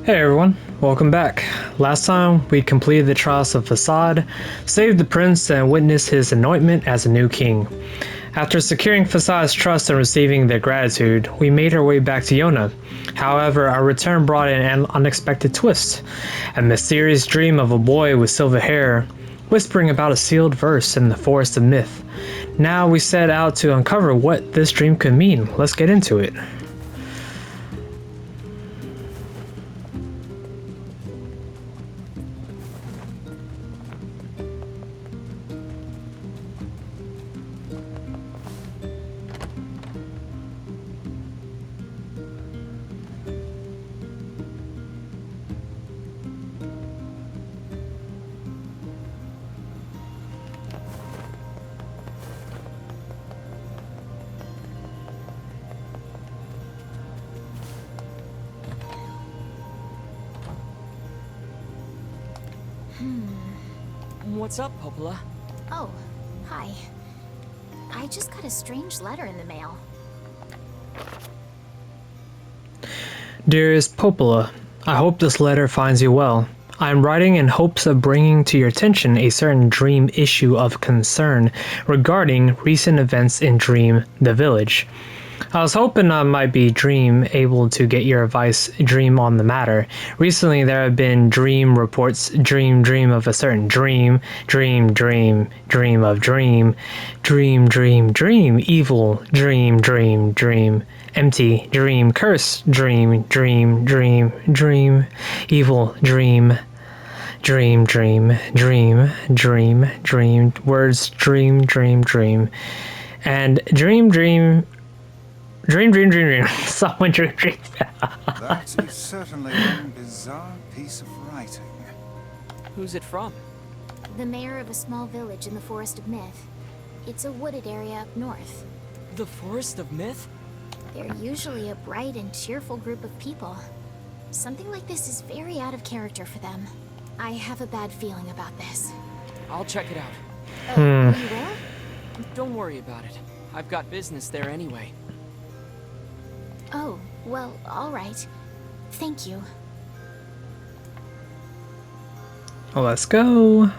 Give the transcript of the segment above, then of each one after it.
Hey everyone, welcome back. Last time we completed the trials of Facade, saved the prince, and witnessed his anointment as a new king. After securing Facade's trust and receiving their gratitude, we made our way back to Yona. However, our return brought in an unexpected twist. A mysterious dream of a boy with silver hair, whispering about a sealed verse in the Forest of Myth. Now we set out to uncover what this dream could mean. Let's get into it. What's up, Popola? Oh, hi. I just got a strange letter in the mail. Dearest Popola, I hope this letter finds you well. I am writing in hopes of bringing to your attention a certain dream issue of concern regarding recent events in Dream the Village. I was hoping I might be able to get your advice on the matter. Recently there have been dream reports, dream of a certain dream of dream, evil, dream, empty, dream, curse, dream, evil, dream, words, dream, and dream. Someone dream. That is certainly one bizarre piece of writing. Who's it from? The mayor of a small village in the Forest of Myth. It's a wooded area up north. The Forest of Myth? They're usually a bright and cheerful group of people. Something like this is very out of character for them. I have a bad feeling about this. I'll check it out. Oh, you will? Don't worry about it. I've got business there anyway. Oh, well, all right. Thank you. Well, let's go.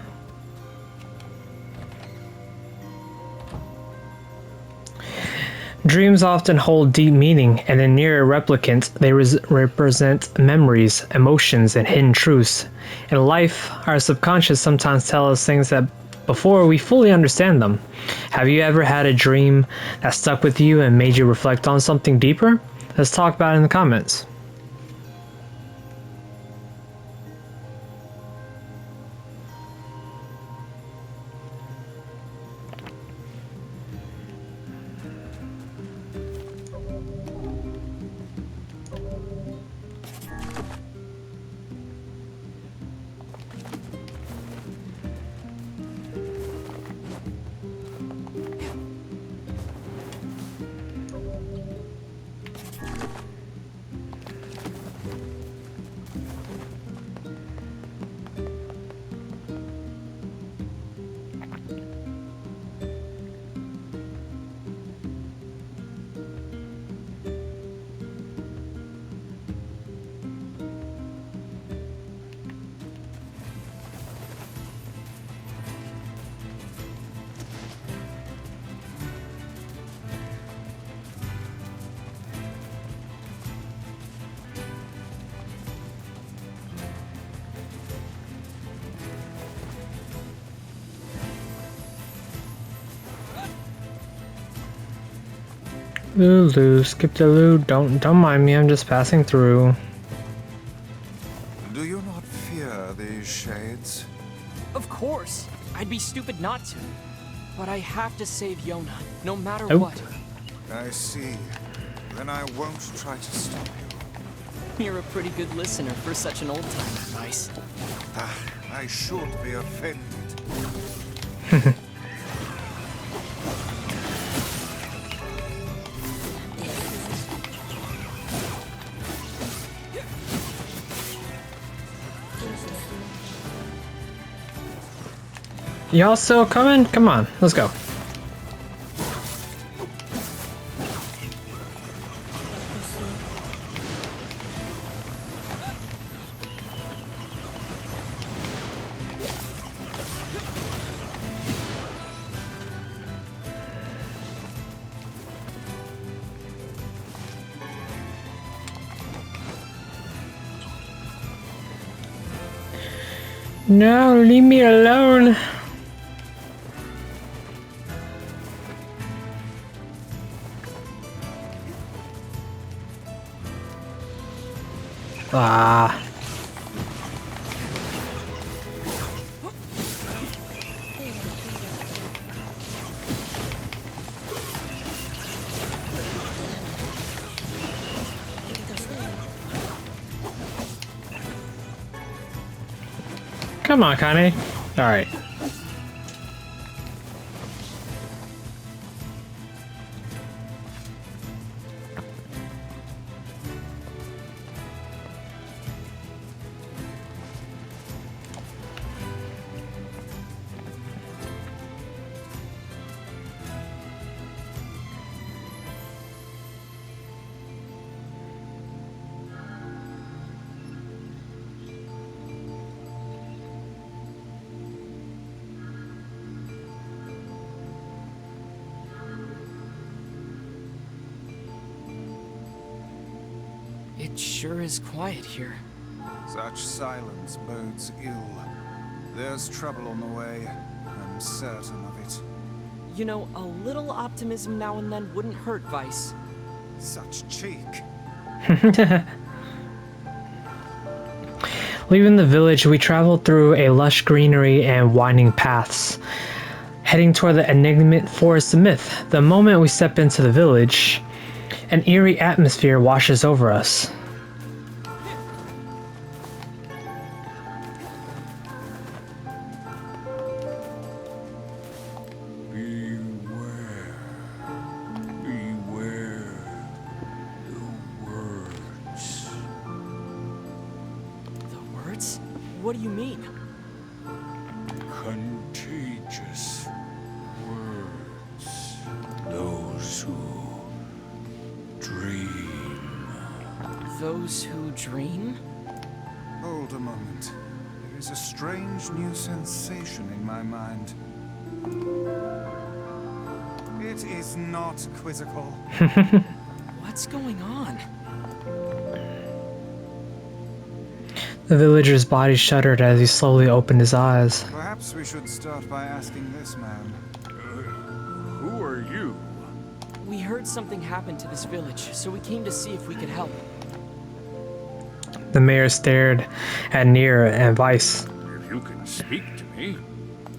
Dreams often hold deep meaning, and in Nier Replicant, they represent memories, emotions, and hidden truths. In life, our subconscious sometimes tells us things that before we fully understand them. Have you ever had a dream that stuck with you and made you reflect on something deeper? Let's talk about it in the comments. Lulu, skip the loo. Don't mind me. I'm just passing through. Do you not fear these shades? Of course. I'd be stupid not to. But I have to save Yona, no matter Oh. what. I see. Then I won't try to stop you. You're a pretty good listener for such an old-timer, Vice. I should be offended. Y'all still coming? Come on, let's go. No, leave me alone. Ah. Come on, Kane. Alright. It sure is quiet here. Such silence bodes ill. There's trouble on the way. I'm certain of it. You know, a little optimism now and then wouldn't hurt, Vice. Such cheek. Leaving the village, we traveled through a lush greenery and winding paths, heading toward the enigmatic forest of myth. The moment we step into the village, an eerie atmosphere washes over us. What do you mean? Contagious words. Those who dream. Those who dream? Hold a moment. There is a strange new sensation in my mind. It is not quizzical. What's going on? The villager's body shuddered as he slowly opened his eyes. Perhaps we should start by asking this man. Who are you? We heard something happened to this village, so we came to see if we could help. The mayor stared at Nier and Vice. If you can speak to me,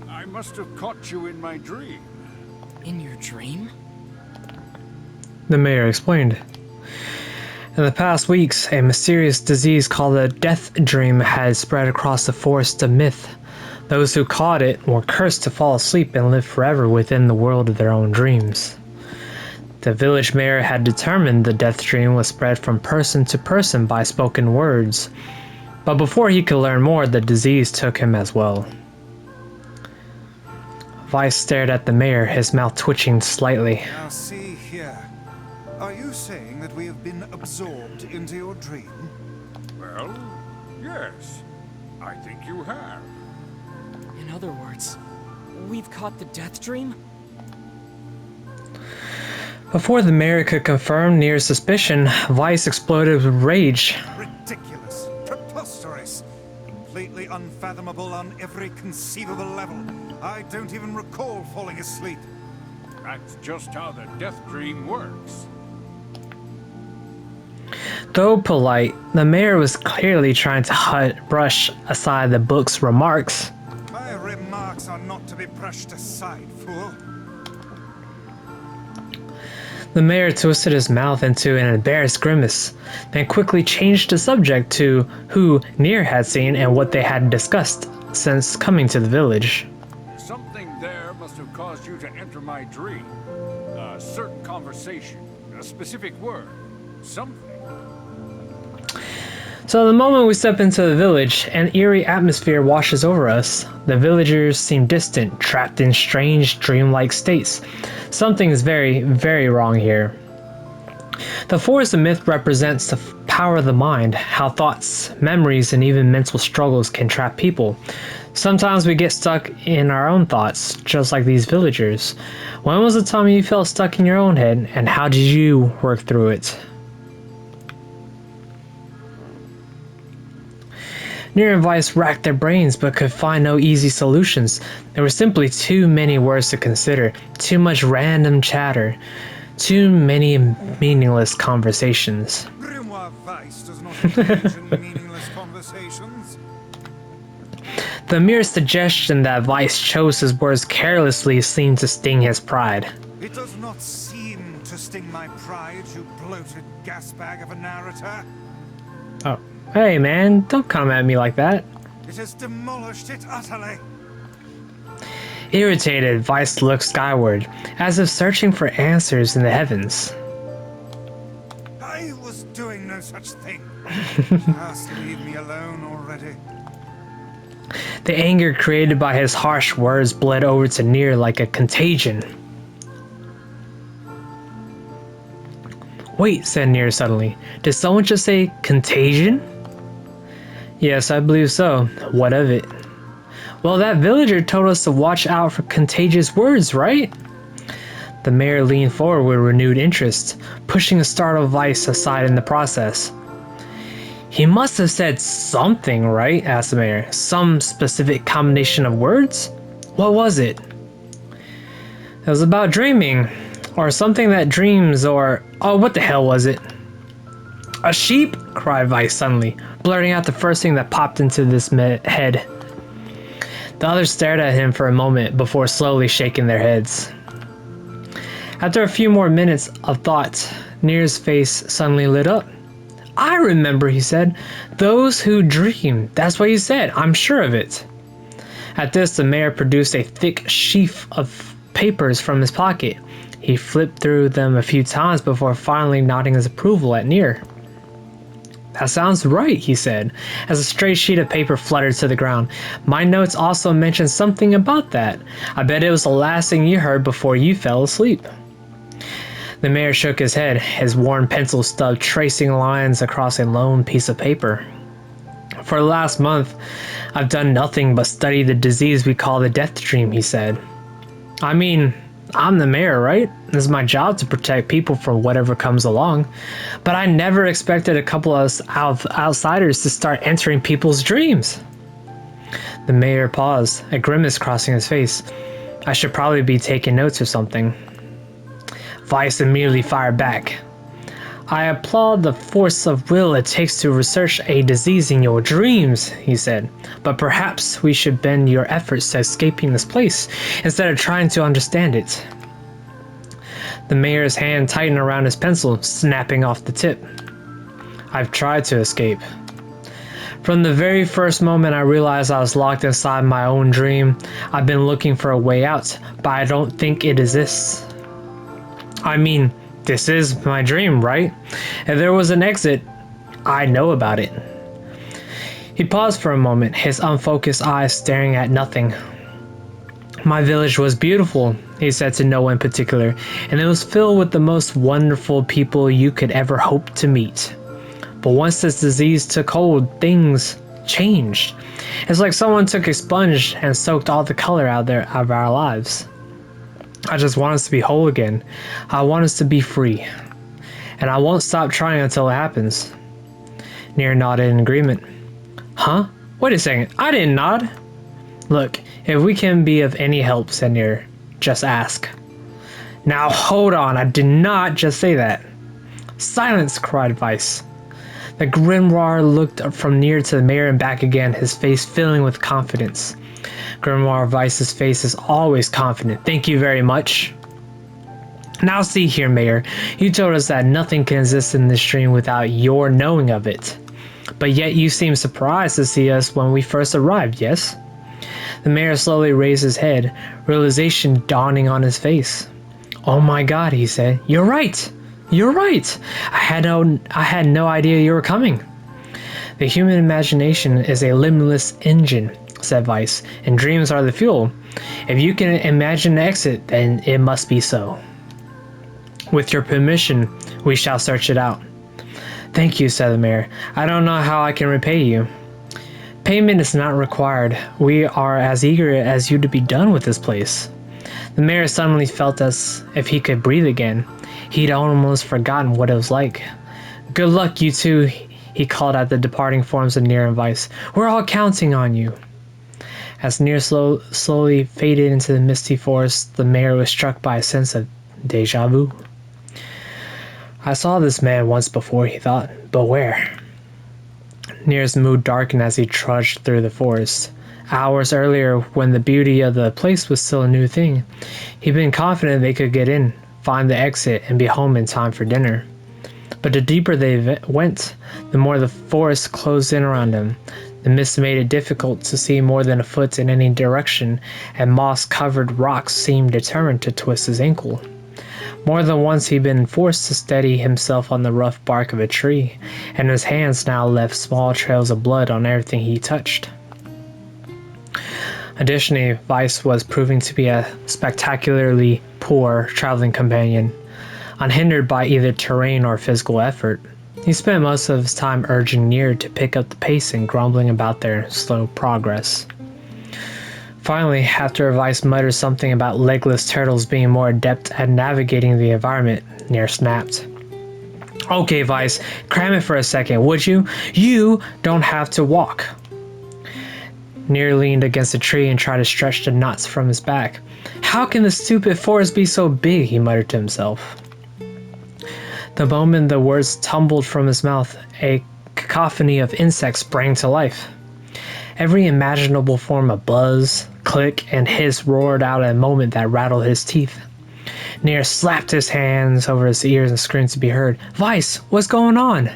I must have caught you in my dream. In your dream? The mayor explained. In the past weeks, a mysterious disease called the Death Dream had spread across the forest of myth. Those who caught it were cursed to fall asleep and live forever within the world of their own dreams. The village mayor had determined the Death Dream was spread from person to person by spoken words, but before he could learn more, the disease took him as well. Vice stared at the mayor, his mouth twitching slightly. Now see here. Are you saying that we have been absorbed into your dream? Well, yes. I think you have. In other words, we've caught the Death Dream? Before the mayor could confirm Nier's suspicion, Vice exploded with rage. Ridiculous. Preposterous. Completely unfathomable on every conceivable level. I don't even recall falling asleep. That's just how the death dream works. Though polite, the mayor was clearly trying to brush aside the book's remarks. My remarks are not to be brushed aside, fool. The mayor twisted his mouth into an embarrassed grimace, then quickly changed the subject to who Nier had seen and what they had discussed since coming to the village. Something there must have caused you to enter my dream. A certain conversation, a specific word, something. So the moment we step into the village, an eerie atmosphere washes over us. The villagers seem distant, trapped in strange, dreamlike states. Something is very, very wrong here. The forest of myth represents the power of the mind, how thoughts, memories, and even mental struggles can trap people. Sometimes we get stuck in our own thoughts, just like these villagers. When was the time you felt stuck in your own head, and how did you work through it? Nier and Vice racked their brains but could find no easy solutions. There were simply too many words to consider, too much random chatter, too many meaningless conversations. Grimoire Vice does not engage in meaningless conversations. The mere suggestion that Vice chose his words carelessly seemed to sting his pride. It does not seem to sting my pride, you bloated gasbag of a narrator. Oh, hey man, don't come at me like that. It has demolished it utterly. Irritated, Vice looked skyward, as if searching for answers in the heavens. I was doing no such thing. Just leave me alone already. The anger created by his harsh words bled over to Nier like a contagion. Wait, said Nier suddenly. Did someone just say contagion? Yes, I believe so. What of it? Well, that villager told us to watch out for contagious words, right? The mayor leaned forward with renewed interest, pushing a startled Vice aside in the process. He must have said something, right? Asked the mayor. Some specific combination of words? What was it? It was about dreaming, or something that dreams, or... Oh, what the hell was it? A sheep? Cried Vice suddenly, blurting out the first thing that popped into this head. The others stared at him for a moment before slowly shaking their heads. After a few more minutes of thought, Nier's face suddenly lit up. I remember, he said. Those who dream. That's what he said. I'm sure of it. At this, the mayor produced a thick sheaf of papers from his pocket. He flipped through them a few times before finally nodding his approval at Nier. That sounds right, he said, as a stray sheet of paper fluttered to the ground. My notes also mentioned something about that. I bet it was the last thing you heard before you fell asleep. The mayor shook his head, his worn pencil stub tracing lines across a lone piece of paper. For the last month, I've done nothing but study the disease we call the death dream, he said. I mean, I'm the mayor, right? It's my job to protect people from whatever comes along. But I never expected a couple of outsiders to start entering people's dreams. The mayor paused, a grimace crossing his face. I should probably be taking notes or something. Vice immediately fired back. I applaud the force of will it takes to research a disease in your dreams, he said. But perhaps we should bend your efforts to escaping this place instead of trying to understand it. The mayor's hand tightened around his pencil, snapping off the tip. I've tried to escape. From the very first moment I realized I was locked inside my own dream, I've been looking for a way out, but I don't think it exists. I mean, this is my dream, right? If there was an exit, I know about it. He paused for a moment, his unfocused eyes staring at nothing. My village was beautiful, he said to no one in particular, and it was filled with the most wonderful people you could ever hope to meet. But once this disease took hold, things changed. It's like someone took a sponge and soaked all the color out of our lives. I just want us to be whole again. I want us to be free. And I won't stop trying until it happens. Nier nodded in agreement. Huh? Wait a second. I didn't nod. Look, if we can be of any help, said Nier, just ask. Now hold on. I did not just say that. Silence, cried Vice. The grimoire looked from Nier to the mayor and back again, his face filling with confidence. Grimoire Vice's face is always confident. Thank you very much. Now see here, Mayor. You told us that nothing can exist in this dream without your knowing of it. But yet you seem surprised to see us when we first arrived, yes? The mayor slowly raised his head, realization dawning on his face. Oh my god, he said. You're right. You're right. I had no idea you were coming. The human imagination is a limitless engine, said Vice, and dreams are the fuel. If you can imagine an exit, then it must be so. With your permission, we shall search it out. Thank you, said the mayor. I don't know how I can repay you. Payment is not required. We are as eager as you to be done with this place. The mayor suddenly felt as if he could breathe again. He'd almost forgotten what it was like. Good luck, you two, he called out the departing forms of Nier and Vice. "We're all counting on you." As Nier slowly faded into the misty forest, the mayor was struck by a sense of deja vu. "I saw this man once before," he thought, "but where?" Nier's mood darkened as he trudged through the forest. Hours earlier, when the beauty of the place was still a new thing, he'd been confident they could get in, find the exit, and be home in time for dinner. But the deeper they went, the more the forest closed in around him. The mist made it difficult to see more than a foot in any direction, and moss-covered rocks seemed determined to twist his ankle. More than once he'd been forced to steady himself on the rough bark of a tree, and his hands now left small trails of blood on everything he touched. Additionally, Vice was proving to be a spectacularly poor traveling companion, unhindered by either terrain or physical effort. He spent most of his time urging Nier to pick up the pace and grumbling about their slow progress. Finally, after Vice muttered something about legless turtles being more adept at navigating the environment, Nier snapped. "Okay, Vice, cram it for a second, would you? You don't have to walk." Nier leaned against a tree and tried to stretch the knots from his back. "How can the stupid forest be so big?" he muttered to himself. The moment the words tumbled from his mouth, a cacophony of insects sprang to life. Every imaginable form of buzz, click, and hiss roared out at a moment that rattled his teeth. Nier slapped his hands over his ears and screamed to be heard. "Vice, what's going on?"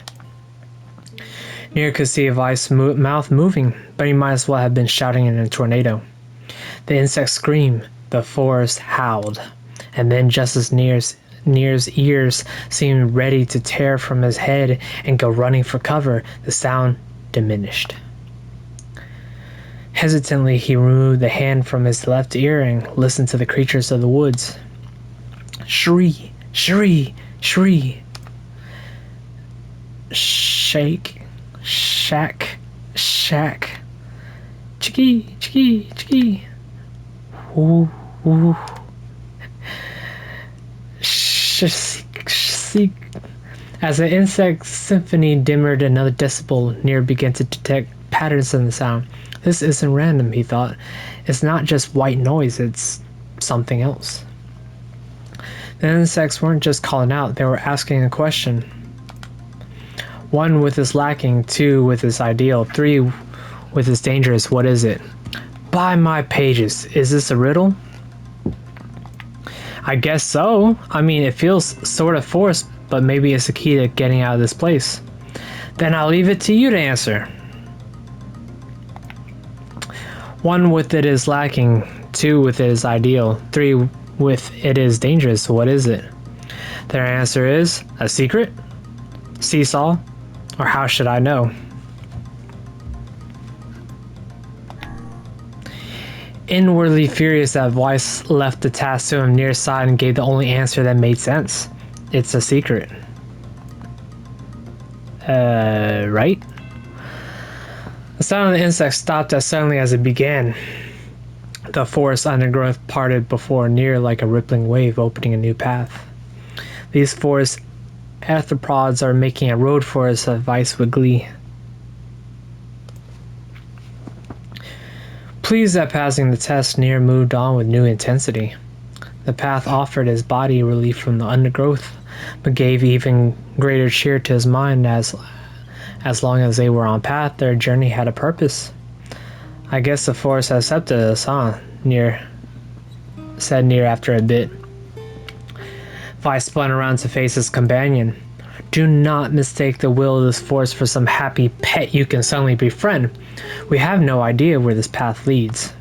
Nier could see Vice's mouth moving, but he might as well have been shouting in a tornado. The insects screamed, the forest howled, and then just as Nier's ears seemed ready to tear from his head and go running for cover, the sound diminished. Hesitantly, he removed the hand from his left ear and listened to the creatures of the woods. Shri, shri, shri. Shake, shack, shack. Chiki, chiki, chiki. Ooh, ooh. Seek. As the insect symphony dimmered another decibel, Nier began to detect patterns in the sound. This isn't random, he thought. It's not just white noise, it's something else. The insects weren't just calling out, they were asking a question. 1 with is lacking, 2 with is ideal, 3 with is dangerous, what is it? By my pages, is this a riddle? I guess so. I mean, it feels sort of forced, but maybe it's the key to getting out of this place. Then I'll leave it to you to answer. 1 with it is lacking, 2 with it is ideal, 3 with it is dangerous, what is it? Their answer is, a secret? Seesaw? Or how should I know? Inwardly furious that Weiss left the task to him near his side and gave the only answer that made sense. It's a secret. Right? The sound of the insect stopped as suddenly as it began. The forest undergrowth parted before Nier like a rippling wave opening a new path. These forest arthropods are making a road for us, Weiss with glee. Pleased at passing the test, Nier moved on with new intensity. The path offered his body relief from the undergrowth, but gave even greater cheer to his mind as long as they were on path, their journey had a purpose. I guess the forest has accepted us, huh? Said Nier after a bit. Vi spun around to face his companion. Do not mistake the will of this forest for some happy pet you can suddenly befriend. We have no idea where this path leads.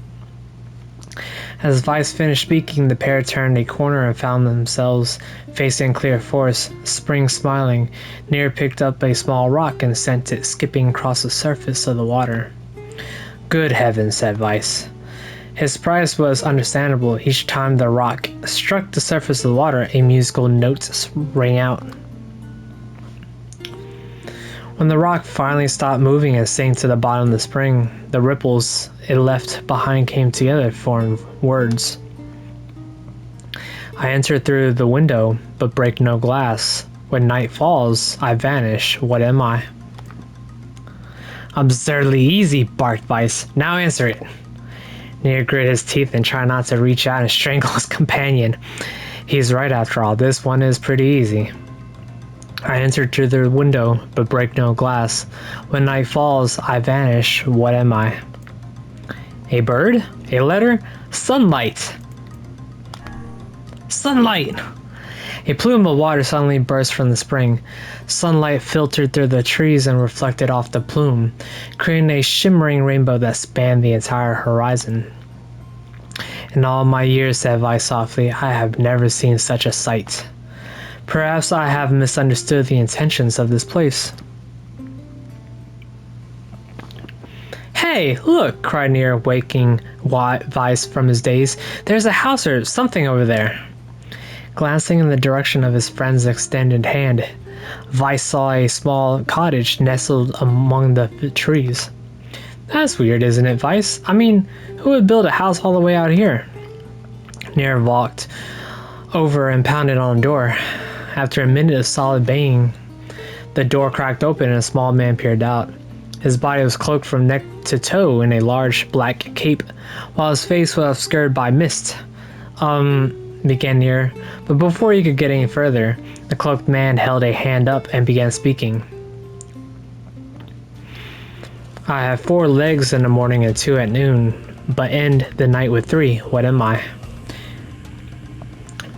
As Vice finished speaking, the pair turned a corner and found themselves facing clear forest. Spring smiling, Nier picked up a small rock and sent it skipping across the surface of the water. Good heavens, said Vice. His surprise was understandable. Each time the rock struck the surface of the water, a musical note rang out. When the rock finally stopped moving and sank to the bottom of the spring, the ripples it left behind came together to form words. I entered through the window, but break no glass. When night falls, I vanish. What am I? Absurdly easy, barked Vice. Now answer it. Nier grit his teeth and tried not to reach out and strangle his companion. He's right after all, this one is pretty easy. I entered through the window, but break no glass. When night falls, I vanish. What am I? A bird? A letter? Sunlight! Sunlight! A plume of water suddenly burst from the spring. Sunlight filtered through the trees and reflected off the plume, creating a shimmering rainbow that spanned the entire horizon. In all my years, said Vi softly, I have never seen such a sight. Perhaps I have misunderstood the intentions of this place. Hey, look, cried Nier, waking Vice from his daze. There's a house or something over there. Glancing in the direction of his friend's extended hand, Vice saw a small cottage nestled among the trees. That's weird, isn't it, Vice? I mean, who would build a house all the way out here? Nier walked over and pounded on the door. After a minute of solid banging, the door cracked open and a small man peered out. His body was cloaked from neck to toe in a large black cape, while his face was obscured by mist. Began Nier, but before he could get any further, the cloaked man held a hand up and began speaking. I have 4 legs in the morning and 2 at noon, but end the night with 3. What am I?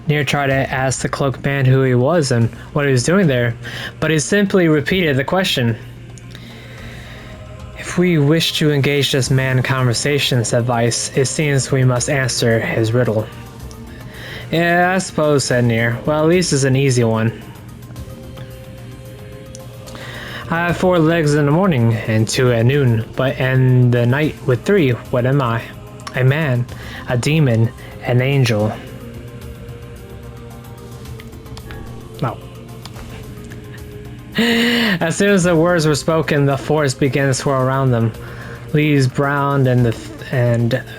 Nier tried to ask the cloaked man who he was and what he was doing there, but he simply repeated the question. If we wish to engage this man in conversation, said Vice, it seems we must answer his riddle. Yeah, I suppose, said Nier. Well, at least it's an easy one. I have 4 legs in the morning and 2 at noon, but end the night with 3. What am I? A man, a demon, an angel. No. As soon as the words were spoken, the forest began to swirl around them. Leaves browned and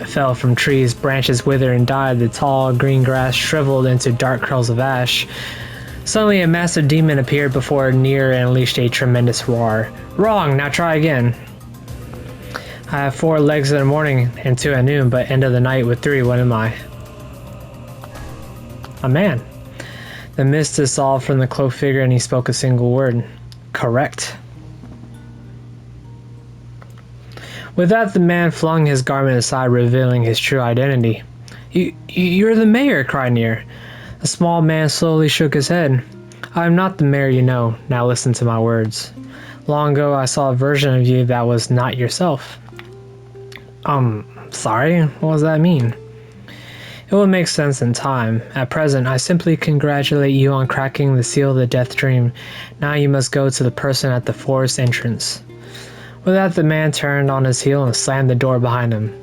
fell from trees, branches withered and died, the tall green grass shriveled into dark curls of ash. Suddenly a massive demon appeared before Nier and unleashed a tremendous roar. Wrong, now try again. I have 4 legs in the morning and 2 at noon, but end of the night with 3. What am I? A man. The mist dissolved from the cloaked figure and he spoke a single word. Correct. With that, the man flung his garment aside, revealing his true identity. You're the mayor, cried Nier. The small man slowly shook his head. I am not the mayor you know. Now listen to my words. Long ago, I saw a version of you that was not yourself. Sorry? What does that mean? It will make sense in time. At present, I simply congratulate you on cracking the seal of the death dream. Now you must go to the person at the forest entrance. With that, the man turned on his heel and slammed the door behind him.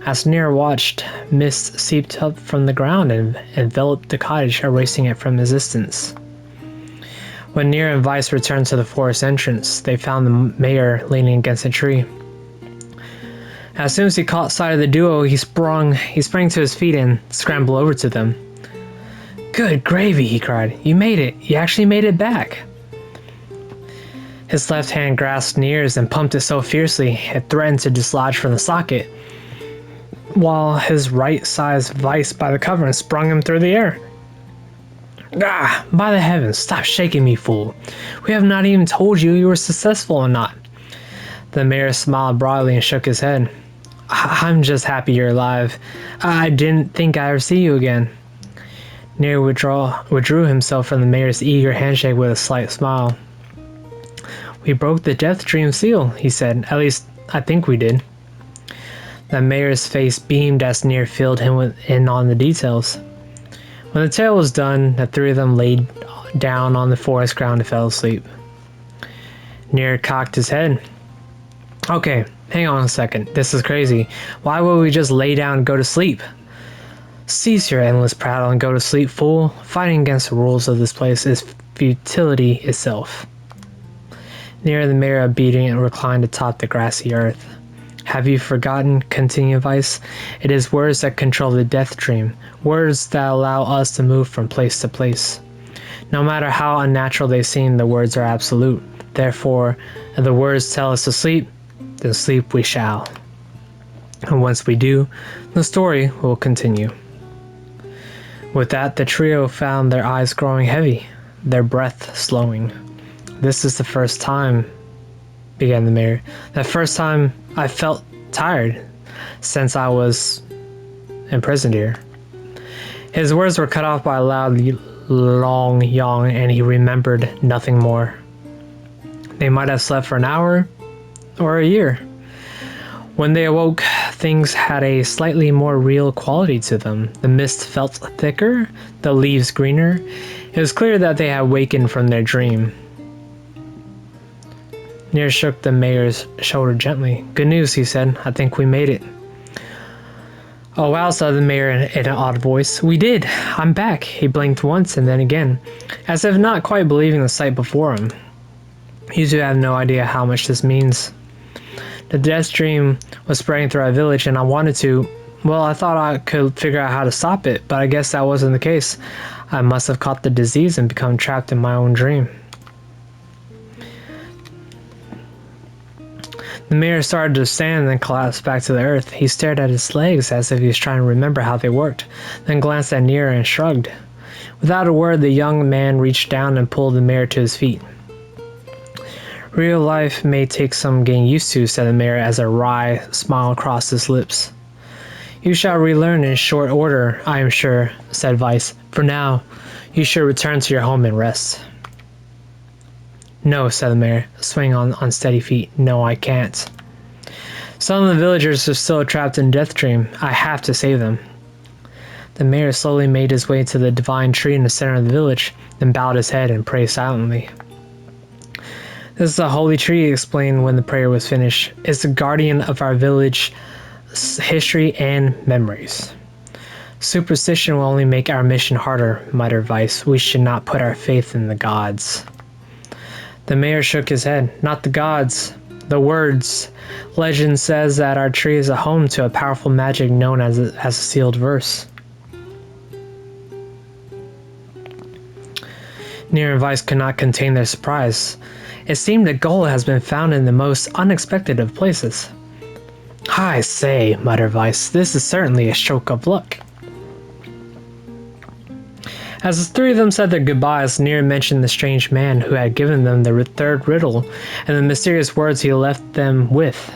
As Nier watched, mist seeped up from the ground and enveloped the cottage, erasing it from existence. When Nier and Vice returned to the forest entrance, they found the mayor leaning against a tree. As soon as he caught sight of the duo, he sprang to his feet and scrambled over to them. Good gravy, he cried. You made it. You actually made it back. His left hand grasped Nier's and pumped it so fiercely it threatened to dislodge from the socket, while his right seized Vice by the cover and sprung him through the air. Ah, by the heavens, stop shaking me, fool. We have not even told you were successful or not. The mayor smiled broadly and shook his head. I'm just happy you're alive. I didn't think I'd ever see you again. Nier withdrew himself from the mayor's eager handshake with a slight smile. We broke the death dream seal, he said. At least, I think we did. The mayor's face beamed as Nier filled him in on the details. When the tale was done, the 3 of them laid down on the forest ground and fell asleep. Nier cocked his head. Okay, hang on a second. This is crazy. Why would we just lay down and go to sleep? Cease your endless prattle and go to sleep, fool. Fighting against the rules of this place is futility itself. Nier the mayor obedient reclined atop the grassy earth. Have you forgotten, continued Vice? It is words that control the death dream, words that allow us to move from place to place. No matter how unnatural they seem, the words are absolute. Therefore, if the words tell us to sleep, then sleep we shall. And once we do, the story will continue. With that, the trio found their eyes growing heavy, their breath slowing. This is the first time, began the mayor, the first time I felt tired since I was imprisoned here. His words were cut off by a loud, long yawn, and he remembered nothing more. They might have slept for an hour or a year. When they awoke, things had a slightly more real quality to them. The mist felt thicker, the leaves greener. It was clear that they had wakened from their dream. Nier shook the mayor's shoulder gently. Good news, he said. I think we made it. Oh wow, said the mayor in an odd voice. We did. I'm back. He blinked once and then again, as if not quite believing the sight before him. You two have no idea how much this means. The death dream was spreading through our village and I wanted to... Well, I thought I could figure out how to stop it, but I guess that wasn't the case. I must have caught the disease and become trapped in my own dream. The mayor started to stand and then collapsed back to the earth. He stared at his legs as if he was trying to remember how they worked, then glanced at Nier and shrugged. Without a word, the young man reached down and pulled the mayor to his feet. Real life may take some getting used to, said the mayor as a wry smile crossed his lips. You shall relearn in short order, I am sure, said Vice. For now, you should return to your home and rest. No, said the mayor, swinging on unsteady feet. No, I can't. Some of the villagers are still trapped in Death Dream. I have to save them. The mayor slowly made his way to the divine tree in the center of the village, then bowed his head and prayed silently. This is a holy tree, he explained when the prayer was finished. It's the guardian of our village history and memories. Superstition will only make our mission harder, muttered Vice. We should not put our faith in the gods. The mayor shook his head. Not the gods. The words. Legend says that our tree is a home to a powerful magic known as a sealed verse. Nier and Vice could not contain their surprise. It seemed a gold has been found in the most unexpected of places. I say, muttered Vice, this is certainly a stroke of luck. As the three of them said their goodbyes, Nier mentioned the strange man who had given them the third riddle and the mysterious words he left them with.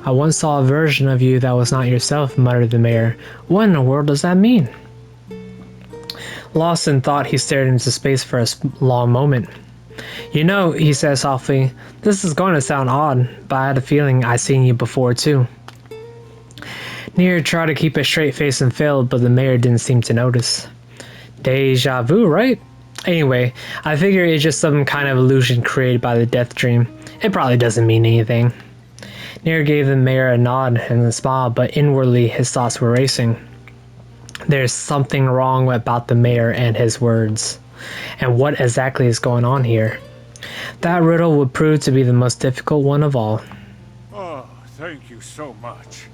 I once saw a version of you that was not yourself, muttered the mayor. What in the world does that mean? Lost in thought, he stared into space for a long moment. You know, he said softly, this is going to sound odd, but I had a feeling I'd seen you before too. Nier tried to keep a straight face and failed, but the mayor didn't seem to notice. Deja vu, right? Anyway, I figure it's just some kind of illusion created by the death dream. It probably doesn't mean anything. Nier gave the mayor a nod and a smile, but inwardly his thoughts were racing. There's something wrong about the mayor and his words. And what exactly is going on here? That riddle would prove to be the most difficult one of all. Oh, thank you so much.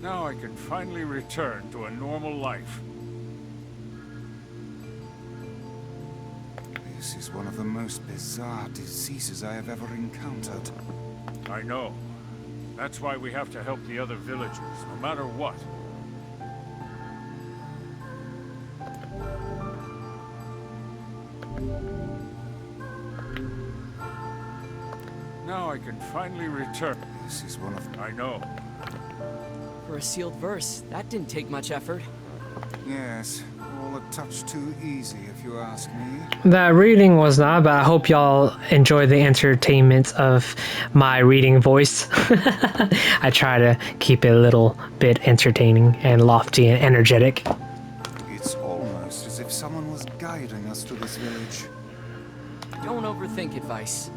Now I can finally return to a normal life. This is one of the most bizarre diseases I have ever encountered. I know. That's why we have to help the other villagers, no matter what. Now I can finally return. This is one of... I know. For a sealed verse, that didn't take much effort. Yes, all a touch too easy if you ask me. That reading was not, but I hope y'all enjoy the entertainment of my reading voice. I try to keep it a little bit entertaining and lofty and energetic. It's almost as if someone was guiding us to this village. Don't overthink advice.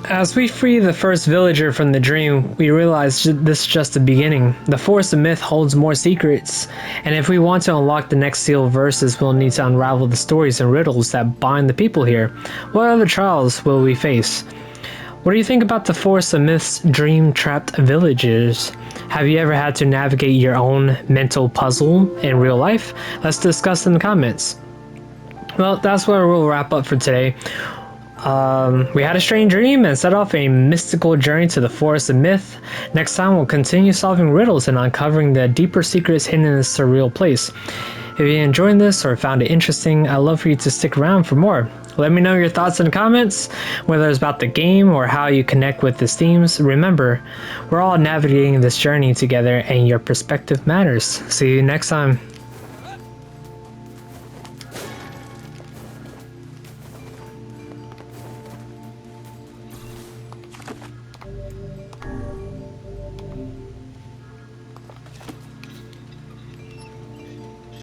As we free the first villager from the dream, we realize this is just the beginning. The Forest of Myth holds more secrets, and if we want to unlock the next sealed verses, we'll need to unravel the stories and riddles that bind the people here. What other trials will we face? What do you think about the Forest of Myth's dream-trapped villagers? Have you ever had to navigate your own mental puzzle in real life? Let's discuss in the comments. Well, that's where we'll wrap up for today. We had a strange dream and set off a mystical journey to the forest of myth. Next time we'll continue solving riddles and uncovering the deeper secrets hidden in this surreal place. If you enjoyed this or found it interesting, I'd love for you to stick around for more. Let me know your thoughts in the comments, whether it's about the game or how you connect with these themes. Remember, we're all navigating this journey together and your perspective matters. See you next time.